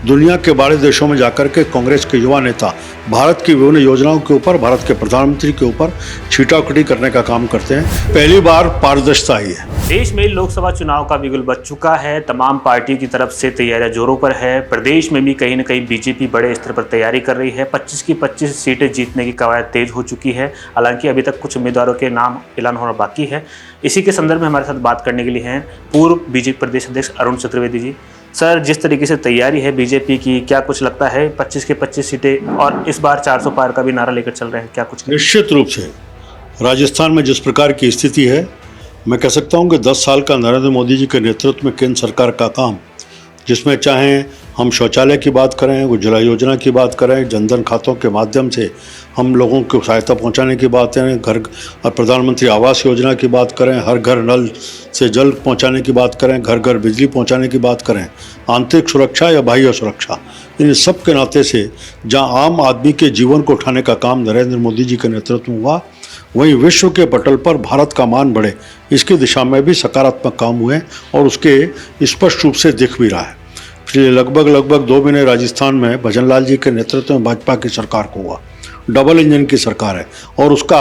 दुनिया के बड़े देशों में जाकर के कांग्रेस के युवा नेता भारत की विभिन्न योजनाओं के ऊपर, भारत के प्रधानमंत्री के ऊपर छीटाकटी करने का काम करते हैं। पहली बार पारदर्शिता आई है। देश में लोकसभा चुनाव का बिगुल बज चुका है। तमाम पार्टियों की तरफ से तैयारियां जोरों पर है। प्रदेश में भी कहीं न कहीं बीजेपी बड़े स्तर पर तैयारी कर रही है। 25 की 25 सीटें जीतने की कवायद तेज हो चुकी है। हालांकि अभी तक कुछ उम्मीदवारों के नाम ऐलान होना बाकी है। इसी के संदर्भ में हमारे साथ बात करने के लिए हैं पूर्व बीजेपी प्रदेश अध्यक्ष अरुण चतुर्वेदी जी। सर, जिस तरीके से तैयारी है बीजेपी की, क्या कुछ लगता है 25 के 25 सीटें और इस बार 400 पार का भी नारा लेकर चल रहे हैं, क्या कुछ? निश्चित रूप से राजस्थान में जिस प्रकार की स्थिति है, मैं कह सकता हूं कि 10 साल का नरेंद्र मोदी जी के नेतृत्व में केंद्र सरकार का काम, जिसमें चाहे हम शौचालय की बात करें, उज्ज्वला योजना की बात करें, जनधन खातों के माध्यम से हम लोगों को सहायता पहुंचाने की बात करें, घर और प्रधानमंत्री आवास योजना की बात करें, हर घर नल से जल पहुंचाने की बात करें, घर घर बिजली पहुंचाने की बात करें, आंतरिक सुरक्षा या बाह्य सुरक्षा, इन सब के नाते से जहां आम आदमी के जीवन को उठाने का काम नरेंद्र मोदी जी के नेतृत्व में हुआ, वहीं विश्व के पटल पर भारत का मान बढ़े, इसकी दिशा में भी सकारात्मक काम हुए और उसके स्पष्ट रूप से दिख भी रहा है। पिछले लगभग 2 महीने राजस्थान में भजनलाल जी के नेतृत्व में भाजपा की सरकार को हुआ, डबल इंजन की सरकार है और उसका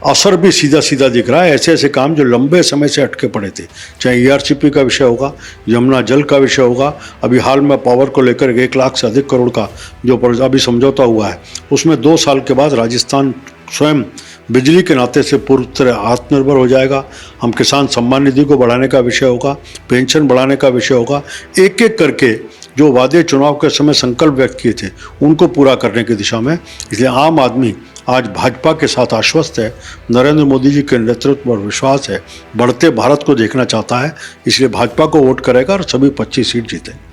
असर भी सीधा सीधा दिख रहा है। ऐसे ऐसे काम जो लंबे समय से अटके पड़े थे, चाहे ERCP का विषय होगा, यमुना जल का विषय होगा, अभी हाल में पावर को लेकर 1 लाख से अधिक करोड़ का जो अभी समझौता हुआ है, उसमें 2 साल के बाद राजस्थान स्वयं बिजली के नाते से पूरी तरह आत्मनिर्भर हो जाएगा। हम किसान सम्मान निधि को बढ़ाने का विषय होगा, पेंशन बढ़ाने का विषय होगा, एक एक करके जो वादे चुनाव के समय संकल्प व्यक्त किए थे उनको पूरा करने की दिशा में। इसलिए आम आदमी आज भाजपा के साथ आश्वस्त है, नरेंद्र मोदी जी के नेतृत्व पर विश्वास है, बढ़ते भारत को देखना चाहता है, इसलिए भाजपा को वोट करेगा और सभी 25 सीट जीतेंगे।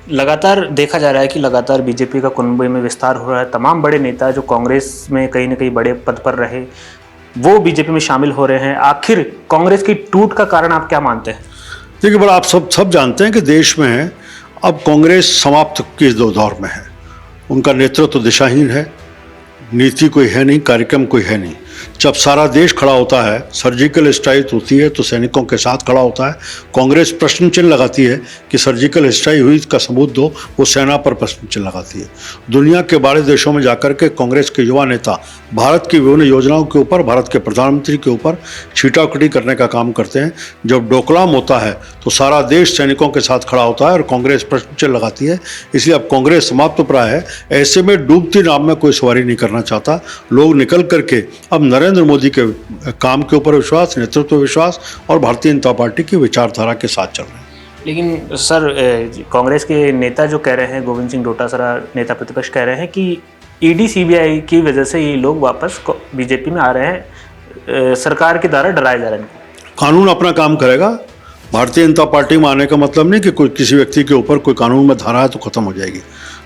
लगातार देखा जा रहा है कि लगातार बीजेपी का कुनबे में विस्तार हो रहा है। तमाम बड़े नेता जो कांग्रेस में कहीं न कहीं बड़े पद पर रहे, वो बीजेपी में शामिल हो रहे हैं। आखिर कांग्रेस की टूट का कारण आप क्या मानते हैं? देखिए, बड़ा आप सब जानते हैं कि देश में अब कांग्रेस समाप्त के दौर में है। उनका नेतृत्व दिशाहीन है, नीति कोई है नहीं, कार्यक्रम कोई है नहीं। जब सारा देश खड़ा होता है, सर्जिकल स्ट्राइक होती है तो सैनिकों के साथ खड़ा होता है। कांग्रेस प्रश्न चिन्ह लगाती है कि सर्जिकल स्ट्राइक हुई, इसका सबूत दो, वो सेना पर प्रश्न चिन्ह लगाती है। दुनिया के बड़े देशों में जाकर के कांग्रेस के युवा नेता भारत की विभिन्न योजनाओं के ऊपर, भारत के प्रधानमंत्री के ऊपर छीटाकटी करने का काम करते हैं। जब डोकलाम होता है तो सारा देश सैनिकों के साथ खड़ा होता है और कांग्रेस प्रश्न चिन्ह लगाती है। इसलिए अब कांग्रेस समाप्त प्राय है। ऐसे में डूबती नाव में कोई सवारी नहीं करना चाहता। लोग निकल करके अब नरेंद्र मोदी के काम के ऊपर विश्वास, नेतृत्व विश्वास और भारतीय जनता पार्टी की विचारधारा के साथ चल रहे हैं। लेकिन सर, कांग्रेस के नेता जो कह रहे हैं, गोविंद सिंह डोटासरा नेता प्रतिपक्ष कह रहे हैं कि ED CBI की वजह से ये लोग वापस बीजेपी में आ रहे हैं, सरकार के द्वारा डराए जा रहे हैं। कानून अपना काम करेगा। भारतीय जनता पार्टी में आने का मतलब नहीं कि कोई किसी व्यक्ति के ऊपर कोई कानून में धारा है तो खत्म हो जाएगी।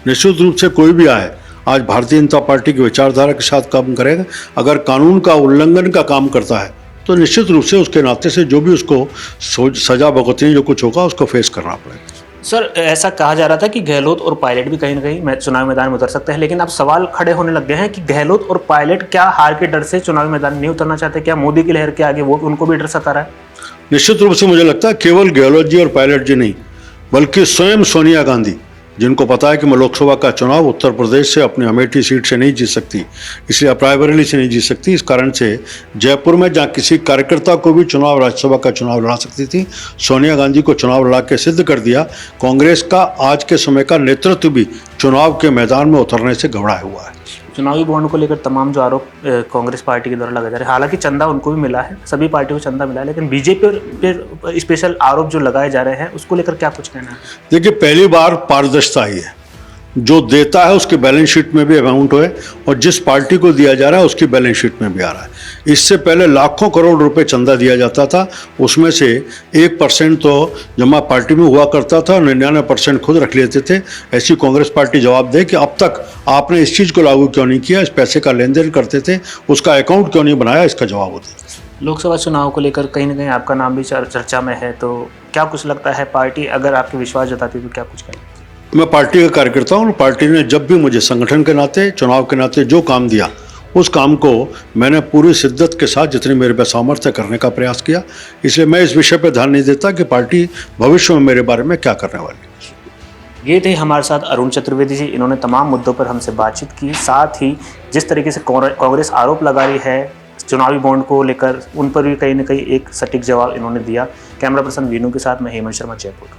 निश्चित रूप से कोई भी आए, आज भारतीय जनता पार्टी की विचारधारा के साथ काम करेगा। अगर कानून का उल्लंघन का काम करता है तो निश्चित रूप से उसके नाते से जो भी उसको सजा भुगतनी, जो कुछ होगा, उसको फेस करना पड़ेगा। सर, ऐसा कहा जा रहा था कि गहलोत और पायलट भी कहीं ना कहीं चुनाव मैदान में उतर सकते हैं, लेकिन अब सवाल खड़े होने लग गए हैं कि गहलोत और पायलट क्या हार के डर से चुनावी मैदान नहीं उतरना चाहते? क्या मोदी की लहर के आगे वो उनको भी डर सता रहा है? निश्चित रूप से मुझे लगता है केवल गहलोत जी और पायलट जी नहीं, बल्कि स्वयं सोनिया गांधी, जिनको पता है कि मैं लोकसभा का चुनाव उत्तर प्रदेश से अपनी अमेठी सीट से नहीं जीत सकती, इसलिए रायबरेली से नहीं जीत सकती, इस कारण से जयपुर में जहाँ किसी कार्यकर्ता को भी चुनाव, राज्यसभा का चुनाव लड़ा सकती थी, सोनिया गांधी को चुनाव लड़ा के सिद्ध कर दिया। कांग्रेस का आज के समय का नेतृत्व भी चुनाव के मैदान में उतरने से घबराया हुआ है। चुनावी बॉन्ड को लेकर तमाम जो आरोप कांग्रेस पार्टी के द्वारा लगाए जा रहे हैं, हालांकि चंदा उनको भी मिला है, सभी पार्टियों को चंदा मिला है, लेकिन बीजेपी पर स्पेशल आरोप जो लगाए जा रहे हैं उसको लेकर क्या कुछ कहना है? देखिए, पहली बार पारदर्शिता आई है। जो देता है उसके बैलेंस शीट में भी अमाउंट है और जिस पार्टी को दिया जा रहा है उसकी बैलेंस शीट में भी आ रहा है। इससे पहले लाखों करोड़ रुपए चंदा दिया जाता था, उसमें से 1% तो जमा पार्टी में हुआ करता था और 99% खुद रख लेते थे। ऐसी कांग्रेस पार्टी जवाब दे कि अब तक आपने इस चीज़ को लागू क्यों नहीं किया, इस पैसे का लेन देन करते थे, उसका अकाउंट क्यों नहीं बनाया, इसका जवाब होता। लोकसभा चुनाव को लेकर कहीं ना कहीं आपका नाम भी चर्चा में है, तो क्या कुछ लगता है पार्टी अगर आपके विश्वास जताती तो क्या कुछ करें? मैं पार्टी का कार्यकर्ता हूँ। पार्टी ने जब भी मुझे संगठन के नाते, चुनाव के नाते जो काम दिया, उस काम को मैंने पूरी शिद्दत के साथ जितनी मेरे पे सामर्थ्य करने का प्रयास किया। इसलिए मैं इस विषय पर ध्यान नहीं देता कि पार्टी भविष्य में मेरे बारे में क्या करने वाली है। ये थे हमारे साथ अरुण चतुर्वेदी जी। इन्होंने तमाम मुद्दों पर हमसे बातचीत की, साथ ही जिस तरीके से कांग्रेस आरोप लगा रही है चुनावी बॉन्ड को लेकर, उन पर भी कहीं ना कहीं एक सटीक जवाब इन्होंने दिया। कैमरा पर्सन वीनू के साथ मैं हेमंत शर्मा, जयपुर।